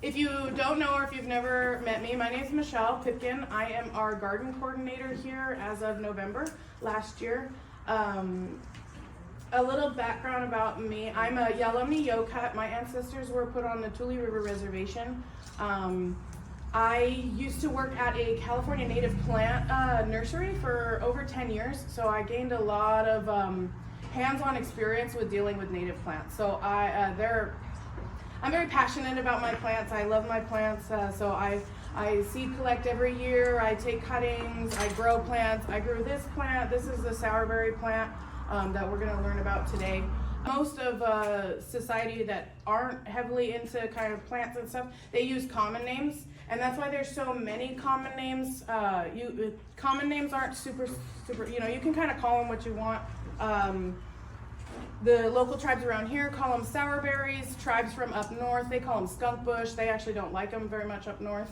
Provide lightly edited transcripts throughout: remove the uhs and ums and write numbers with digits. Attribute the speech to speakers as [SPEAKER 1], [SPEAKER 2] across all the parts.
[SPEAKER 1] if you don't know or if you've never met me, my name is Michelle Pipkin. I am our garden coordinator here as of November last year. A little background about me. I'm a Yalomni Yokut. My ancestors were put on the Tule River Reservation. I used to work at a California native plant nursery for over 10 years, so I gained a lot of hands-on experience with dealing with native plants. So I'm very passionate about my plants. I love my plants, so I seed collect every year. I take cuttings, I grow plants. I grew this plant. This is the Sourberry plant that we're going to learn about today. Most of society that aren't heavily into kind of plants and stuff, they use common names, and that's why there's so many common names. Common names aren't super, you can kind of call them what you want. The local tribes around here call them sourberries. Tribes from up north, they call them skunk bush. They actually don't like them very much up north.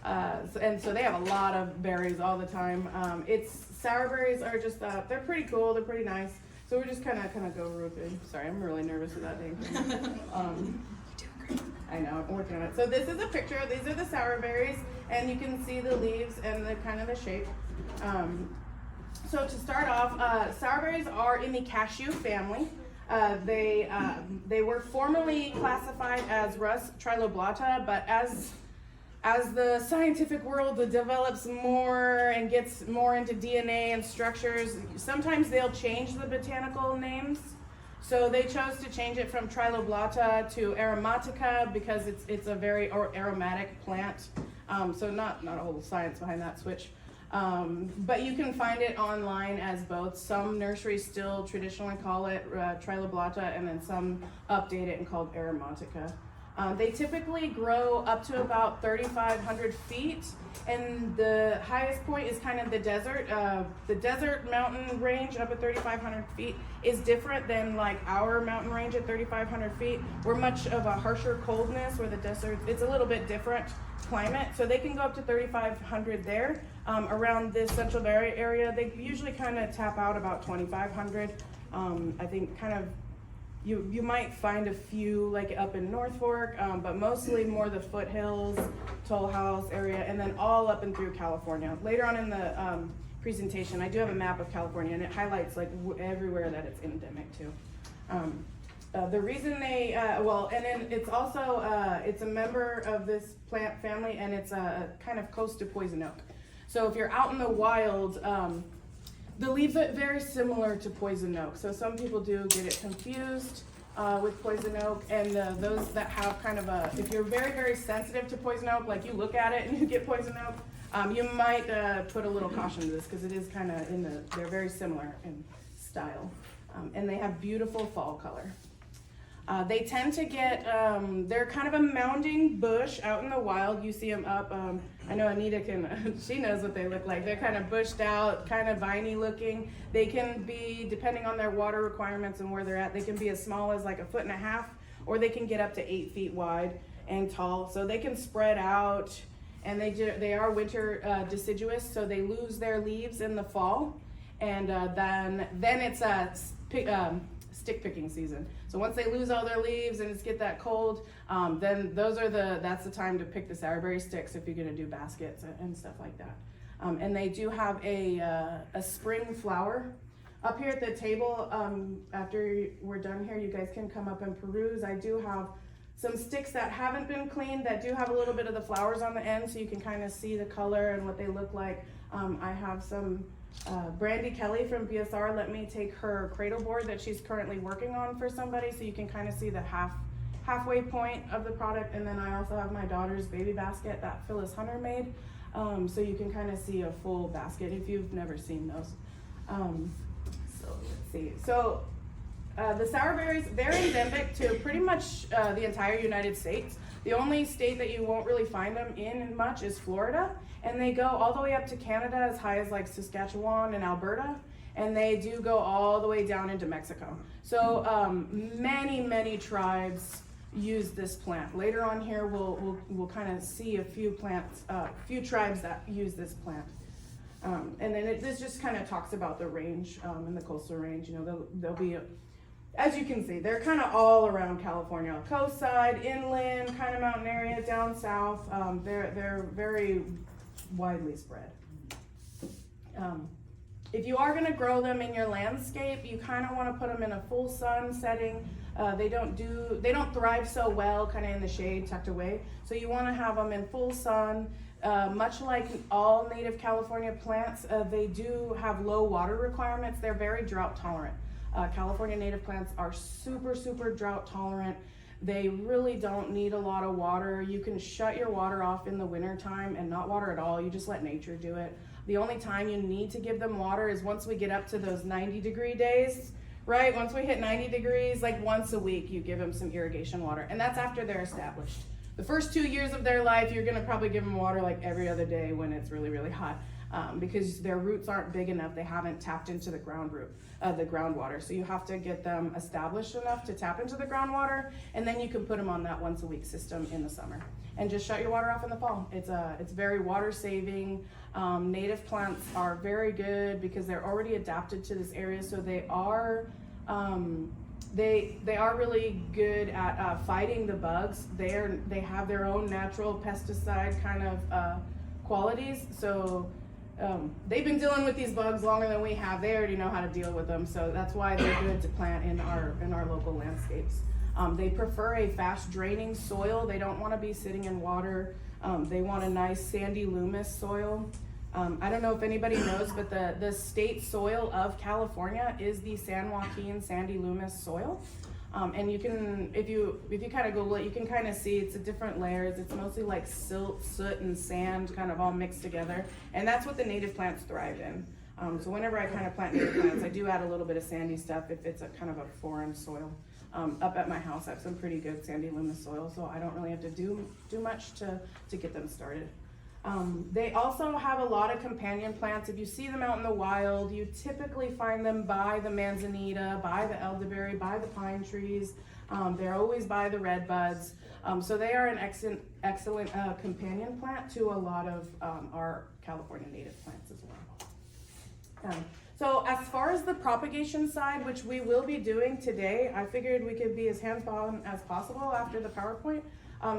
[SPEAKER 1] And so they have a lot of berries all the time. Sourberries are just, they're pretty cool, they're pretty nice. So we're just kind of go roofing. Sorry, I'm really nervous with that thing. I know, I'm working on it. So this is a picture. These are the sourberries, and you can see the leaves and the kind of the shape. So to start off, sourberries are in the cashew family. They were formerly classified as Rus triloblata, but as the scientific world develops more and gets more into DNA and structures, sometimes they'll change the botanical names. So they chose to change it from triloblata to aromatica because it's a very aromatic plant. So not a whole science behind that switch. But you can find it online as both. Some nurseries still traditionally call it triloblata, and then some update it and call it aromatica. They typically grow up to about 3,500 feet, and the highest point is kind of the desert. The desert mountain range up at 3,500 feet is different than like our mountain range at 3,500 feet. We're much of a harsher coldness, where the desert, it's a little bit different climate. So they can go up to 3,500 there. Around this Central Valley area, they usually kind of tap out about 2,500. I think kind of, you might find a few like up in North Fork, but mostly more the foothills, Toll House area, and then all up and through California. Later on in the presentation, I do have a map of California, and it highlights like everywhere that it's endemic to. The reason they, and then it's also, it's a member of this plant family, and it's kind of close to poison oak. So if you're out in the wild, the leaves are very similar to poison oak. So some people do get it confused with poison oak, and those that have kind of if you're very, very sensitive to poison oak, like you look at it and you get poison oak, you might put a little caution to this because it is kind of they're very similar in style. And they have beautiful fall color. They tend to get, they're kind of a mounding bush out in the wild. You see them up, I know Anita she knows what they look like. They're kind of bushed out, kind of viney looking. They can be, depending on their water requirements and where they're at, they can be as small as like 1.5 feet, or they can get up to 8 feet wide and tall. So they can spread out, and they are winter deciduous, so they lose their leaves in the fall. And then it's stick picking season. So once they lose all their leaves and it's get that cold, then that's the time to pick the sourberry sticks if you're gonna do baskets and stuff like that. And they do have a spring flower. Up here at the table, after we're done here, you guys can come up and peruse. I do have some sticks that haven't been cleaned that do have a little bit of the flowers on the end, so you can kind of see the color and what they look like. I have some Brandy Kelly from BSR let me take her cradle board that she's currently working on for somebody, so you can kind of see the halfway point of the product. And then I also have my daughter's baby basket that Phyllis Hunter made, so you can kind of see a full basket if you've never seen those. So let's see. So the sourberries, they're endemic to pretty much the entire United States. The only state that you won't really find them in much is Florida, and they go all the way up to Canada, as high as like Saskatchewan and Alberta, and they do go all the way down into Mexico. So many tribes use this plant. Later on here, we'll kind of see a few tribes that use this plant. And then this just kind of talks about the range and the coastal range. You know, there'll be as you can see, they're kind of all around California, coastside, inland, kind of mountain area, down south. They're very widely spread. If you are going to grow them in your landscape, you kind of want to put them in a full sun setting. They don't thrive so well kind of in the shade, tucked away. So you want to have them in full sun. Much like all native California plants, they do have low water requirements. They're very drought tolerant. California native plants are super drought tolerant. They really don't need a lot of water. You can shut your water off in the winter time and not water at all. You just let nature do it. The only time you need to give them water is once we get up to those 90-degree days, right? Once we hit 90 degrees, like once a week, you give them some irrigation water, and that's after they're established. The first 2 years of their life, you're gonna probably give them water like every other day when it's really hot, because their roots aren't big enough. They haven't tapped into the groundwater. So you have to get them established enough to tap into the groundwater, and then you can put them on that once a week system in the summer. And just shut your water off in the fall. It's very water saving. Native plants are very good because they're already adapted to this area, so they are really good at fighting the bugs. They have their own natural pesticide kind of qualities. So they've been dealing with these bugs longer than we have. They already know how to deal with them. So that's why they're good to plant in our local landscapes. They prefer a fast draining soil. They don't want to be sitting in water. They want a nice sandy loess soil. I don't know if anybody knows, but the state soil of California is the San Joaquin sandy loess soil. And you can, if you kind of Google it, you can kind of see it's a different layers. It's mostly like silt, soot, and sand kind of all mixed together. And that's what the native plants thrive in. So whenever I kind of plant native plants, I do add a little bit of sandy stuff if it's a kind of a foreign soil. Up at my house, I have some pretty good sandy loess soil, so I don't really have to do much to get them started. They also have a lot of companion plants. If you see them out in the wild, you typically find them by the manzanita, by the elderberry, by the pine trees. They're always by the redbuds. So they are an excellent companion plant to a lot of our California native plants as well. So as far as the propagation side, which we will be doing today, I figured we could be as hands-on as possible after the PowerPoint.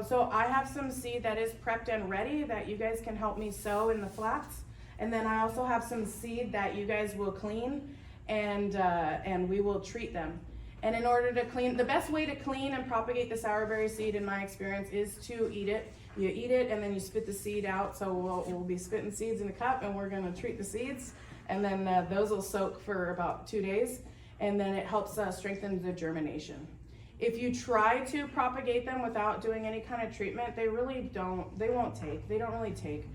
[SPEAKER 1] So I have some seed that is prepped and ready that you guys can help me sow in the flats. And then I also have some seed that you guys will clean and we will treat them. And in order to clean, the best way to clean and propagate the sourberry seed in my experience is to eat it. You eat it and then you spit the seed out. So we'll be spitting seeds in a cup and we're gonna treat the seeds. And then those will soak for about 2 days. And then it helps strengthen the germination. If you try to propagate them without doing any kind of treatment, they don't really take.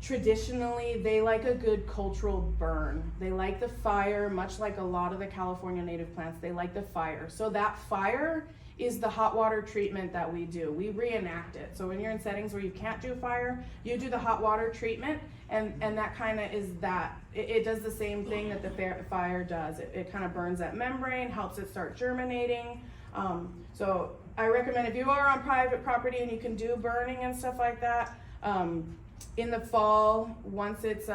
[SPEAKER 1] Traditionally, they like a good cultural burn. They like the fire, much like a lot of the California native plants, they like the fire. So that fire is the hot water treatment that we do. We reenact it. So when you're in settings where you can't do fire, you do the hot water treatment, and that kind of is that. It does the same thing that the fire does. It kind of burns that membrane, helps it start germinating. So I recommend if you are on private property and you can do burning and stuff like that, in the fall, once it's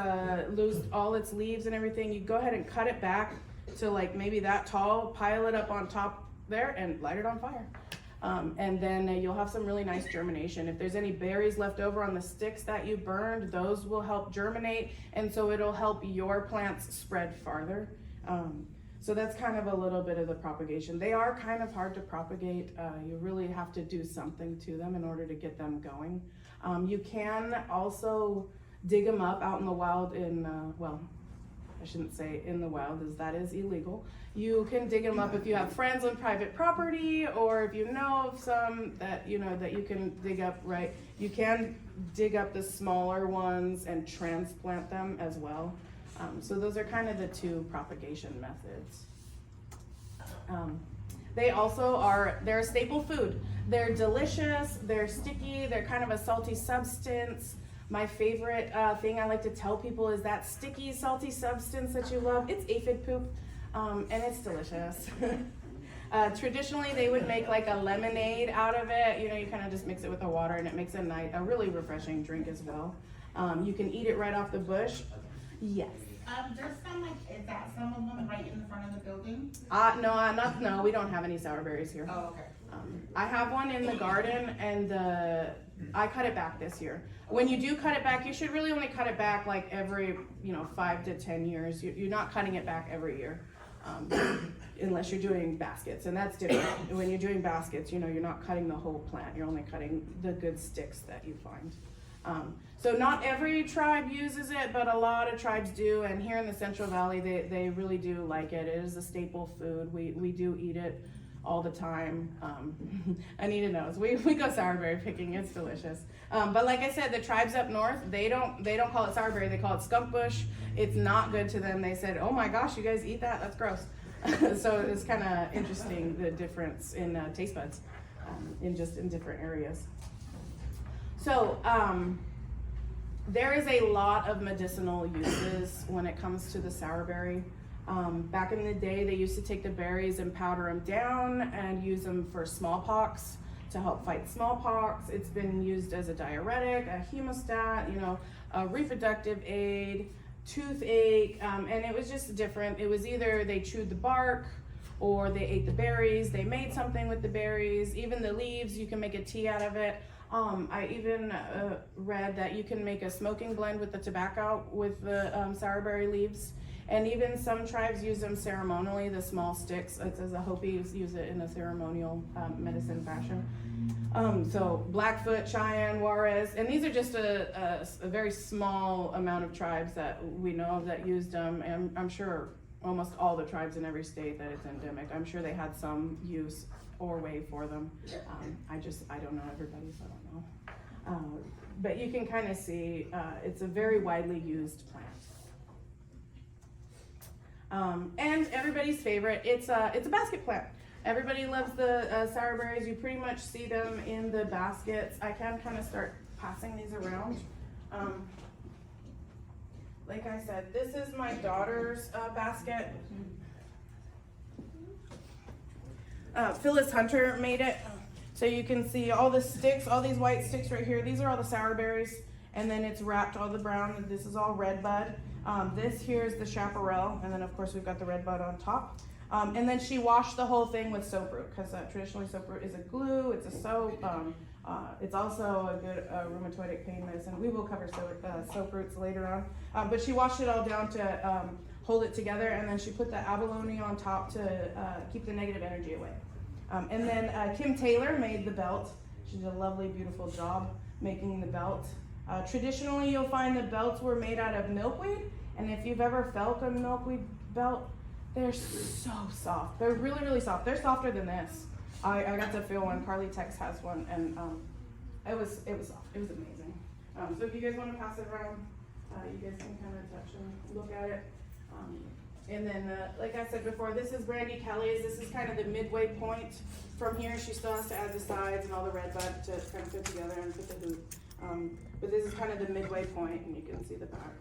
[SPEAKER 1] loosed all its leaves and everything, you go ahead and cut it back to like maybe that tall, pile it up on top there and light it on fire. And then you'll have some really nice germination. If there's any berries left over on the sticks that you burned, those will help germinate, and so it'll help your plants spread farther. So that's kind of a little bit of the propagation. They are kind of hard to propagate. You really have to do something to them in order to get them going. You can also dig them up out in the wild well, I shouldn't say in the wild, as that is illegal. You can dig them up if you have friends on private property, or if you know of some that you can dig up, right? You can dig up the smaller ones and transplant them as well. So those are kind of the two propagation methods. They also they're a staple food. They're delicious, they're sticky, they're kind of a salty substance. My favorite thing I like to tell people is that sticky, salty substance that you love, it's aphid poop, and it's delicious. Traditionally, they would make like a lemonade out of it. You kind of just mix it with the water, and it makes a really refreshing drink as well. You can eat it right off the bush. Yes.
[SPEAKER 2] There's some is that some of them right in front of the building? looking?
[SPEAKER 1] No, we don't have any sourberries here.
[SPEAKER 2] Oh, okay.
[SPEAKER 1] I have one in the garden, and I cut it back this year. When you do cut it back, you should really only cut it back like every 5 to 10 years. You're not cutting it back every year, unless you're doing baskets, and that's different. When you're doing baskets, you're not cutting the whole plant. You're only cutting the good sticks that you find. So not every tribe uses it, but a lot of tribes do, and here in the Central Valley, they really do like it. It is a staple food. We do eat it all the time. Anita knows. We go sourberry picking. It's delicious. But like I said, the tribes up north, they don't call it sourberry. They call it skunk bush. It's not good to them. They said, "Oh my gosh, you guys eat that? That's gross." So it's kind of interesting, the difference in taste buds in different areas. So there is a lot of medicinal uses when it comes to the sourberry. Back in the day, they used to take the berries and powder them down and use them for smallpox, to help fight smallpox. It's been used as a diuretic, a hemostat, a reproductive aid, toothache, and it was just different. It was either they chewed the bark or they ate the berries. They made something with the berries. Even the leaves, you can make a tea out of it. I even read that you can make a smoking blend with the tobacco with the sourberry leaves. And even some tribes use them ceremonially, the small sticks. It's as a Hopis use it in a ceremonial medicine fashion. So Blackfoot, Cheyenne, Juarez, and these are just a very small amount of tribes that we know of that used them. And I'm sure almost all the tribes in every state that it's endemic, I'm sure they had some use or way for them. I don't know everybody, so I don't know. But you can kind of see it's a very widely used plant. And everybody's favorite, it's a basket plant. Everybody loves the sourberries. You pretty much see them in the baskets. I can kind of start passing these around. Like I said, this is my daughter's basket. Phyllis Hunter made it. So you can see all the sticks, all these white sticks right here. These are all the sourberries. And then it's wrapped all the brown. This is all red bud. This here is the chaparral, and then of course we've got the red bud on top. And then she washed the whole thing with soap root, because traditionally soap root is a glue, it's a soap. It's also a good rheumatoid pain medicine. We will cover soap roots later on. But she washed it all down to hold it together, and then she put the abalone on top to keep the negative energy away. And then Kim Taylor made the belt. She did a lovely, beautiful job making the belt. Traditionally, you'll find the belts were made out of milkweed, and if you've ever felt a milkweed belt, they're so soft. They're really, really soft. They're softer than this. I got to feel one. Carly Tex has one, and it was soft. It was amazing. So if you guys want to pass it around, you guys can kind of touch and look at it. And then, like I said before, this is Brandy Kelly's. This is kind of the midway point. From here, she still has to add the sides and all the red bud to kind of fit together and put the hoop. But this is kind of the midway point, and you can see the back.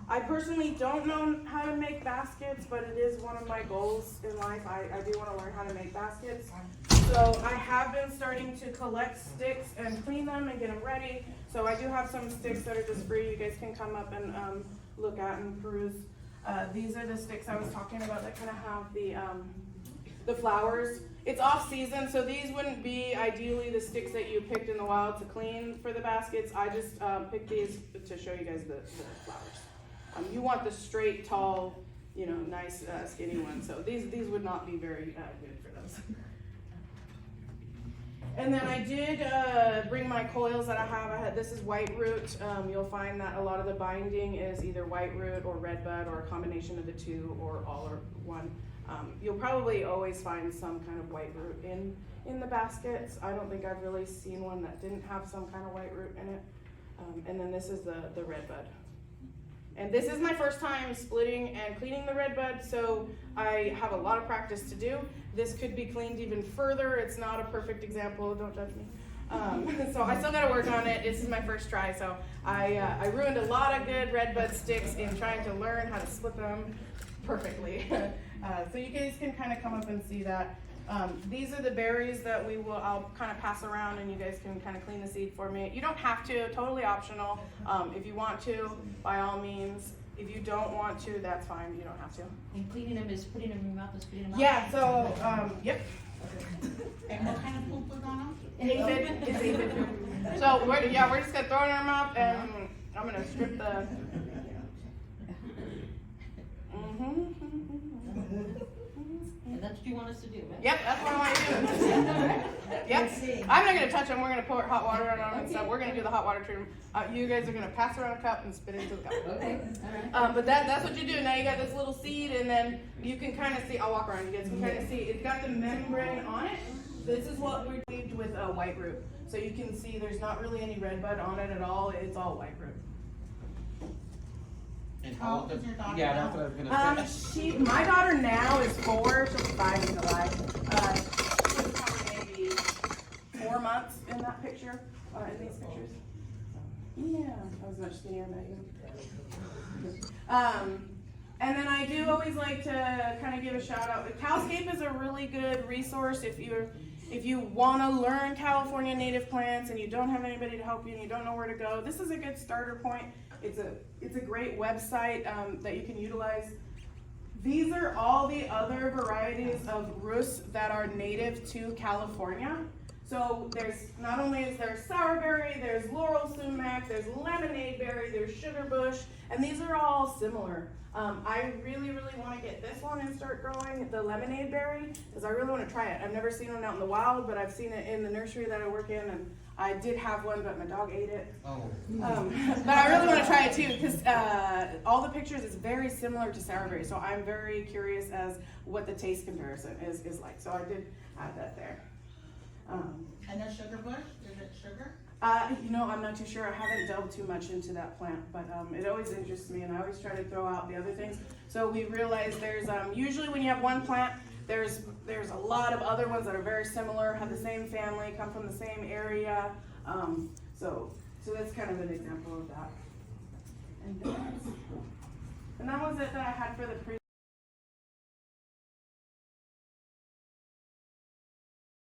[SPEAKER 1] I personally don't know how to make baskets, but it is one of my goals in life. I do want to learn how to make baskets. So I have been starting to collect sticks and clean them and get them ready. So I do have some sticks that are just free. You guys can come up and look at and peruse. These are the sticks I was talking about that kind of have the flowers. It's off season, so these wouldn't be ideally the sticks that you picked in the wild to clean for the baskets. I just picked these to show you guys the flowers. You want the straight, tall, nice, skinny ones. So these would not be very good for those. And then I did bring my coils that I have. This is white root. You'll find that a lot of the binding is either white root or red bud or a combination of the two or all or one. You'll probably always find some kind of white root in the baskets. I don't think I've really seen one that didn't have some kind of white root in it. And then this is the red bud. And this is my first time splitting and cleaning the red bud, so I have a lot of practice to do. This could be cleaned even further. It's not a perfect example, don't judge me. So I still gotta work on it. This is my first try, so I ruined a lot of good red bud sticks in trying to learn how to split them perfectly. So you guys can kind of come up and see that. These are the berries that I'll kind of pass around, and you guys can kind of clean the seed for me. You don't have to, totally optional. If you want to, by all means. If you don't want to, that's fine, you don't have to.
[SPEAKER 2] And cleaning them is putting them in your mouth, is putting them out?
[SPEAKER 1] Yeah, so, yep.
[SPEAKER 3] And what kind of food was on them?
[SPEAKER 1] Aphid, it's aphid food. So, we're just gonna throw it in our mouth, and I'm gonna strip the.
[SPEAKER 2] And that's what you want us to do, right?
[SPEAKER 1] Yep, that's what I want to do. Yep. I'm not gonna touch them. We're gonna pour hot water on them and stuff. We're gonna do the hot water treatment. You guys are gonna pass around a cup and spit into the cup.
[SPEAKER 2] Okay, all right.
[SPEAKER 1] But that's what you do. Now you got this little seed, and then you can kind of see. I'll walk around. You guys can kind of see. It's got the membrane on it. This is what we're leaved with a white root. So you can see there's not really any red bud on it at all. It's all white root.
[SPEAKER 4] And
[SPEAKER 3] How old is your daughter
[SPEAKER 4] Yeah,
[SPEAKER 3] now?
[SPEAKER 4] that's what I was gonna say.
[SPEAKER 1] My daughter now is 4. She'll be 5 in July. She was probably maybe 4 months in that picture, in these pictures. Yeah, I was much skinnier than you. And then I do always like to kind of give a shout out. Cowscape is a really good resource if you want to learn California native plants and you don't have anybody to help you and you don't know where to go. This is a good starter point. It's a great website that you can utilize. These are all the other varieties of rus that are native to California. So there's not only is there sourberry, there's laurel sumac, there's lemonade berry, there's sugar bush, and these are all similar. I really want to get this one and start growing the lemonade berry because I really want to try it. I've never seen one out in the wild, but I've seen it in the nursery that I work in, and I did have one, but my dog ate it.
[SPEAKER 4] Oh.
[SPEAKER 1] But I really want to try it too because all the pictures is very similar to sourberry, so I'm very curious as what the taste comparison is like. So I did add that there.
[SPEAKER 3] And the sugar bush, is it sugar?
[SPEAKER 1] I'm not too sure. I haven't delved too much into that plant, but it always interests me, and I always try to throw out the other things. So we realize there's usually when you have one plant, there's a lot of other ones that are very similar, have the same family, come from the same area. So that's kind of an example of that. And that was it that I had for the pre.